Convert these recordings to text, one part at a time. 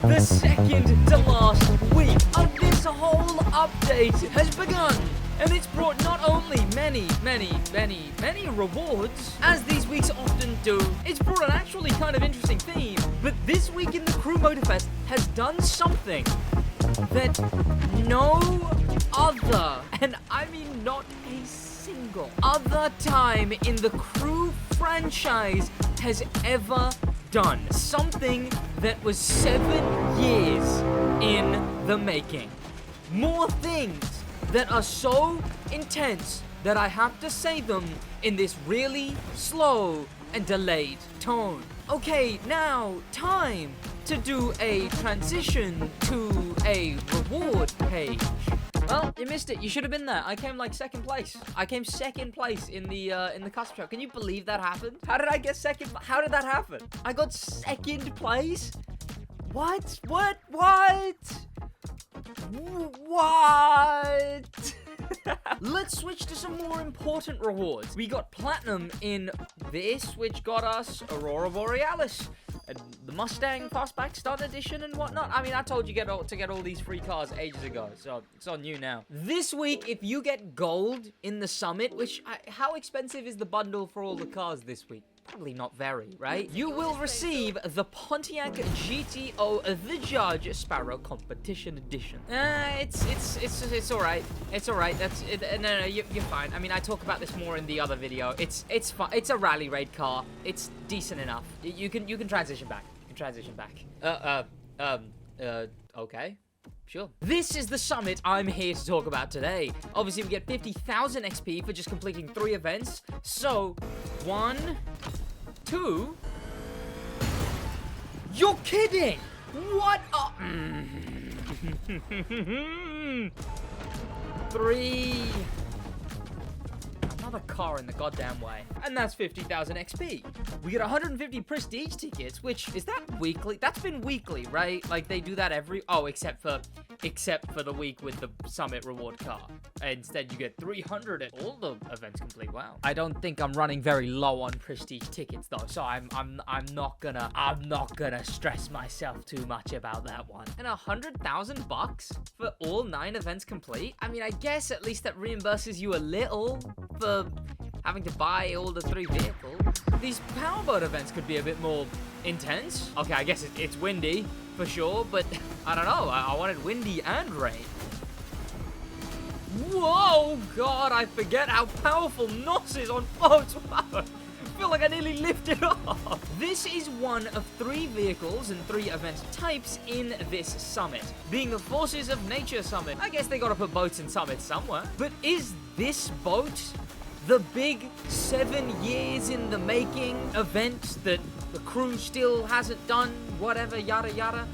The second to last week of this whole update has begun, and it's brought not only many rewards, as these weeks often do, it's brought an actually kind of interesting theme, but this week in the Crew Motorfest has done something that no other, and I mean not a single other time in the Crew franchise has ever done. Something that was 7 years in the making. More things that are so intense that I have to say them in this really slow and delayed tone. Okay, now time to do a transition to a reward page. Well, you missed it. You should have been there. I came like second place. I came second place in the custom show. Can you believe that happened? How did I get second? How did that happen? I got second place? What? What? Let's switch to some more important rewards. We got platinum in this, which got us Aurora Borealis, the Mustang Fastback Stunt Edition and whatnot. I mean, I told you to get all these free cars ages ago, so it's on you now. This week, if you get gold in the summit, how expensive is the bundle for all the cars this week? Probably not very, right? You will receive the Pontiac GTO The Judge Sparrow Competition Edition. It's all right. It's all right. No, you're fine. I mean, I talk about this more in the other video. It's fun. It's a rally raid car. It's decent enough. You can transition back. Okay. Sure. This is the summit I'm here to talk about today. Obviously, we get 50,000 XP for just completing 3 events. So, 1, 2... You're kidding! What? 3... Another car in the goddamn way. And that's 50,000 XP. We get 150 prestige tickets, which, is that weekly? That's been weekly, right? Like, they do that every... Oh, except for the week with the summit reward car. Instead, you get 300 at all the events complete. Wow. I don't think I'm running very low on prestige tickets, though, so I'm not gonna stress myself too much about that one. And $100,000 for all 9 events complete? I mean, I guess at least that reimburses you a little for having to buy all the 3 vehicles. These powerboat events could be a bit more intense. Okay, I guess it's windy for sure, but I don't know. I wanted windy and rain. Whoa, God, I forget how powerful NOS is on boats. Wow. I feel like I nearly lifted off. This is one of 3 vehicles and 3 event types in this summit. Being the Forces of Nature summit, I guess they gotta put boats in summits somewhere. But is this boat the big 7 years in the making event that the crew still hasn't done, whatever, yada yada?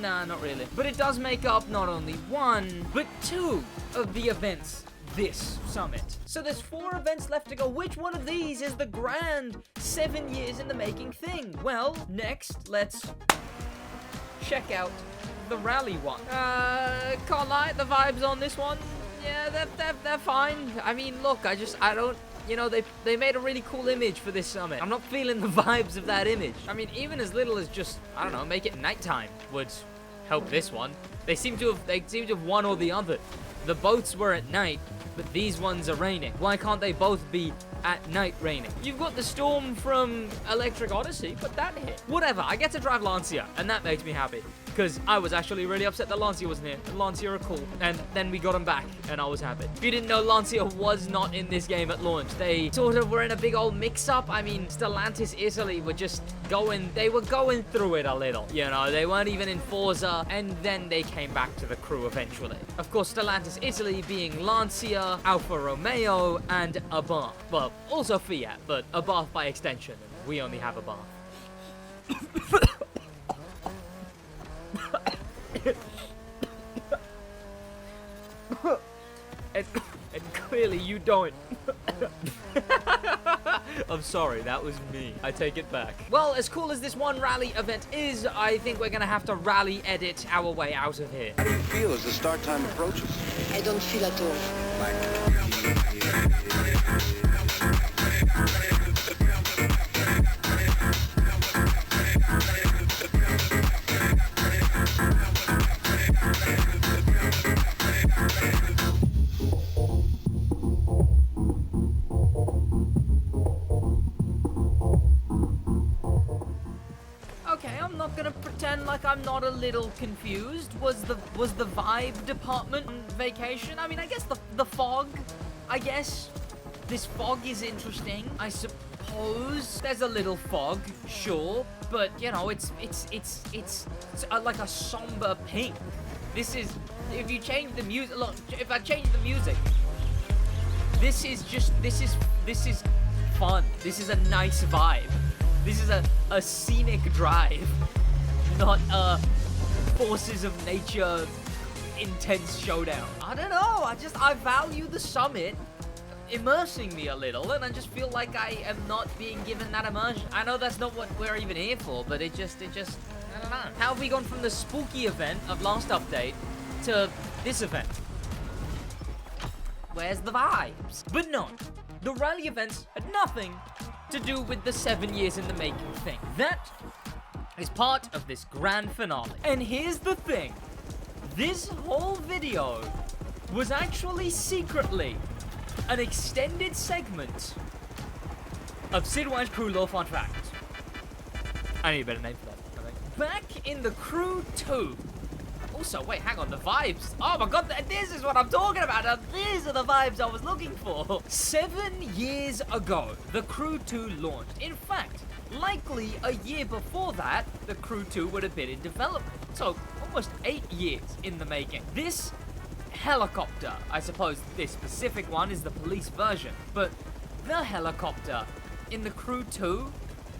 Nah, not really. But it does make up not only 1, but 2 of the events this summit. So there's 4 events left to go. Which one of these is the grand 7 years in the making thing? Well, next, let's check out the rally one. Can't lie, the vibes on this one, yeah, they're fine. I mean, look, I don't, you know, they made a really cool image for this summit. I'm not feeling the vibes of that image. I mean, even as little as just, I don't know, make it nighttime would help this one. They seem to have one or the other. The boats were at night, but these ones are raining. Why can't they both be at night raining? You've got the storm from Electric Odyssey, but that hit. Whatever, I get to drive Lancia, and that makes me happy. Because I was actually really upset that Lancia wasn't here. And Lancia are cool. And then we got him back, and I was happy. If you didn't know, Lancia was not in this game at launch. They sort of were in a big old mix-up. I mean, Stellantis Italy were just they were going through it a little. You know, they weren't even in Forza, and then they came back to the crew eventually. Of course, Stellantis Italy being Lancia, Alfa Romeo, and Abarth. Well, also Fiat, but Abarth by extension. And we only have Abarth. and clearly you don't. I'm sorry, that was me. I take it back. Well, as cool as this one rally event is, I think we're gonna have to rally edit our way out of here. How do you feel as the start time approaches? I don't feel at all. I'm not a little confused. Was the vibe department on vacation? I mean, I guess the fog, I guess. This fog is interesting. I suppose there's a little fog, sure, but you know, it's like a somber pink. This is, if you change the music, look, if I change the music, this is fun. This is a nice vibe. This is a scenic drive, not a forces of nature intense showdown. I don't know, I value the summit immersing me a little, and I just feel like I am not being given that immersion. I know that's not what we're even here for, but it just, I don't know. How have we gone from the spooky event of last update to this event? Where's the vibes? But no, the rally events had nothing to do with the 7 years in the making thing. That is part of this grand finale. And here's the thing. This whole video was actually secretly an extended segment of SidWaj Crew Love on Fact. I need a better name for that, I think. Back in the Crew 2. Also, wait, hang on, the vibes. Oh my god, this is what I'm talking about. Now, these are the vibes I was looking for. 7 years ago, the Crew 2 launched. In fact, likely a year before that, the Crew 2 would have been in development. So, almost 8 years in the making. This helicopter, I suppose this specific one is the police version, but the helicopter in the Crew 2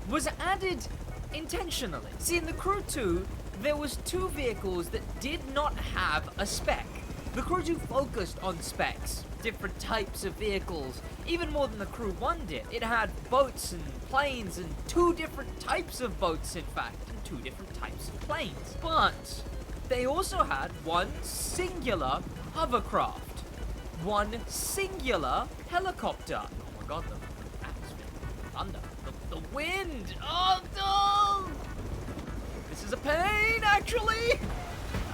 was added intentionally. See, in the Crew 2, there was 2 vehicles that did not have a spec. The Crew 2 focused on specs, different types of vehicles, even more than the Crew 1 did. It had boats and planes, and 2 different types of boats, in fact, and 2 different types of planes. But they also had one singular hovercraft, one singular helicopter. Oh my god, the atmosphere, thunder, the wind. Oh no! This is a pain, actually.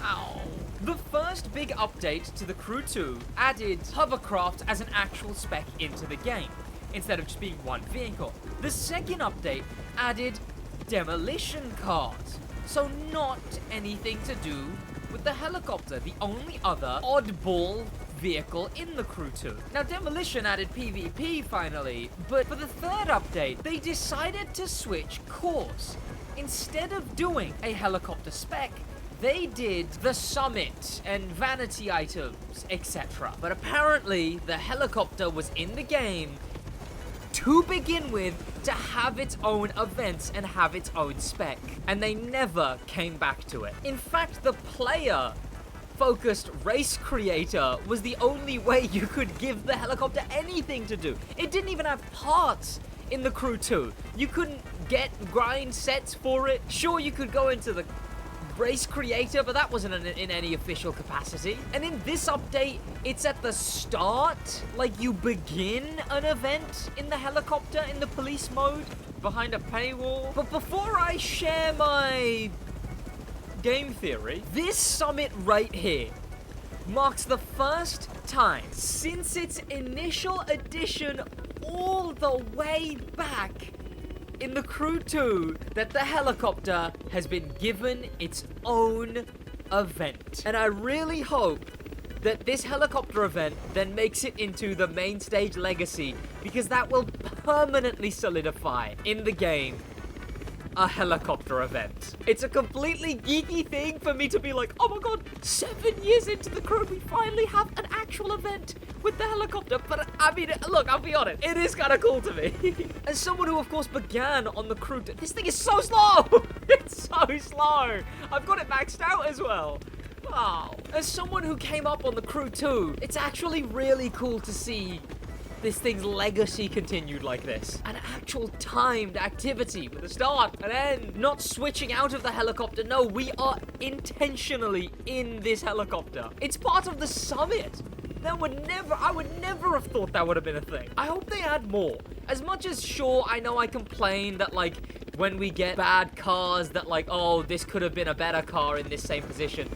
Ow. The first big update to the Crew 2 added hovercraft as an actual spec into the game, instead of just being one vehicle. The second update added demolition cars, so not anything to do with the helicopter, the only other oddball vehicle in the Crew 2. Now, Demolition added PvP finally, but for the third update, they decided to switch course. Instead of doing a helicopter spec, they did the summit and vanity items, etc. But apparently, the helicopter was in the game to begin with, to have its own events and have its own spec. And they never came back to it. In fact, the player-focused race creator was the only way you could give the helicopter anything to do. It didn't even have parts in the Crew 2. You couldn't get grind sets for it. Sure, you could go into the race creator, but that wasn't in any official capacity. And in this update, it's at the start, like you begin an event in the helicopter in the police mode behind a paywall. But before I share my game theory, this summit right here marks the first time since its initial addition all the way back in the Crew 2 that the helicopter has been given its own event. And I really hope that this helicopter event then makes it into the main stage legacy, because that will permanently solidify in the game a helicopter event. It's a completely geeky thing for me to be like, oh my god, 7 years into the Crew, we finally have an actual event with the helicopter. But I mean, look, I'll be honest, it is kind of cool to me. As someone who, of course, began on the Crew, this thing is so slow. It's so slow. I've got it maxed out as well. Wow. As someone who came up on the Crew 2, it's actually really cool to see this thing's legacy continued like this. An actual timed activity with a start and end. Not switching out of the helicopter. No, we are intentionally in this helicopter. It's part of the summit. I would never have thought that would have been a thing. I hope they add more. As much as, sure, I know I complain that, like, when we get bad cars that, like, oh, this could have been a better car in this same position.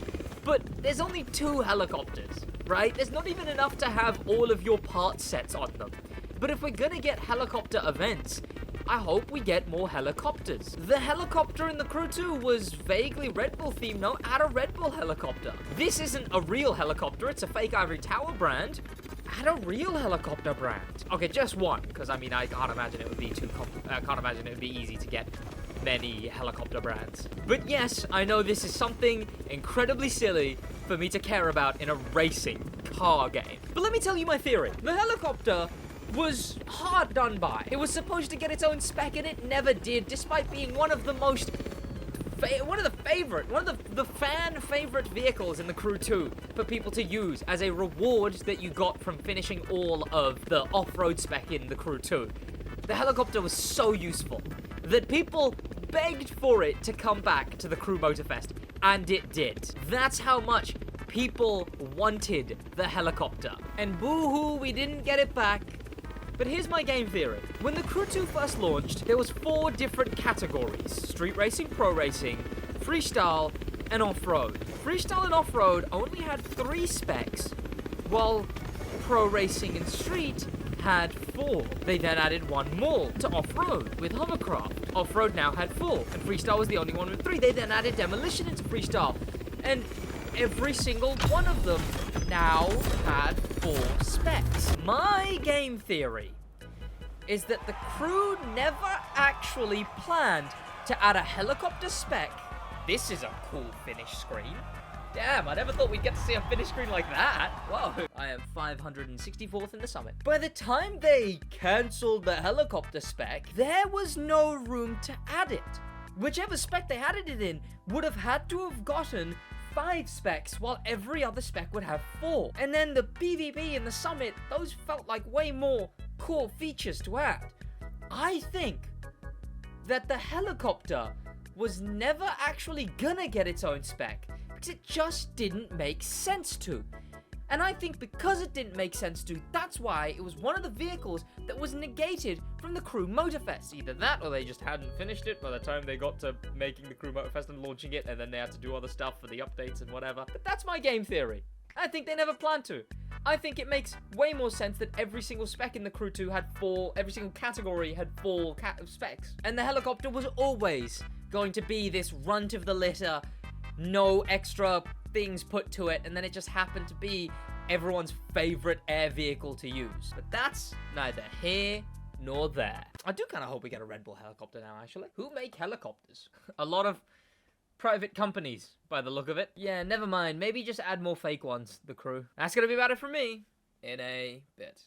But there's only 2 helicopters, right? There's not even enough to have all of your part sets on them. But if we're gonna get helicopter events, I hope we get more helicopters. The helicopter in the Crew 2 was vaguely Red Bull themed. No, add a Red Bull helicopter. This isn't a real helicopter. It's a fake ivory tower brand. Add a real helicopter brand. Okay, just one, because I mean, I can't imagine it would be easy to get many helicopter brands. But yes, I know this is something incredibly silly for me to care about in a racing car game. But let me tell you my theory. The helicopter was hard done by. It was supposed to get its own spec and it never did, despite being one of the fan favorite vehicles in the Crew 2 for people to use as a reward that you got from finishing all of the off-road spec in the Crew 2. The helicopter was so useful that people begged for it to come back to the Crew Motorfest, and it did. That's how much people wanted the helicopter. And boo-hoo, we didn't get it back. But here's my game theory. When the Crew 2 first launched, there was 4 different categories: street racing, pro racing, freestyle, and off-road. Freestyle and off-road only had 3 specs, while pro racing and street had 4. They then added 1 more to off-road with hovercraft. Off-road now had 4, and freestyle was the only one with 3. They then added demolition into freestyle, and every single one of them now had 4 specs. My game theory is that the Crew never actually planned to add a helicopter spec. This is a cool finish screen. Damn, I never thought we'd get to see a finish screen like that. Whoa. I am 564th in the summit. By the time they cancelled the helicopter spec, there was no room to add it. Whichever spec they added it in would have had to have gotten 5 specs, while every other spec would have 4. And then the PvP and the summit, those felt like way more cool features to add. I think that the helicopter was never actually gonna get its own spec, because it just didn't make sense to. And I think because it didn't make sense to, that's why it was one of the vehicles that was negated from the Crew Motorfest. Either that, or they just hadn't finished it by the time they got to making the Crew Motorfest and launching it, and then they had to do other stuff for the updates and whatever. But that's my game theory. I think they never planned to. I think it makes way more sense that every single spec in the Crew 2 had 4, every single category had 4 specs. And the helicopter was always going to be this runt of the litter, no extra things put to it, and then it just happened to be everyone's favorite air vehicle to use. But that's neither here nor there. I do kind of hope we get a Red Bull helicopter now, actually. Who make helicopters? A lot of private companies, by the look of it. Yeah, never mind. Maybe just add more fake ones, the Crew. That's gonna be about it from me in a bit.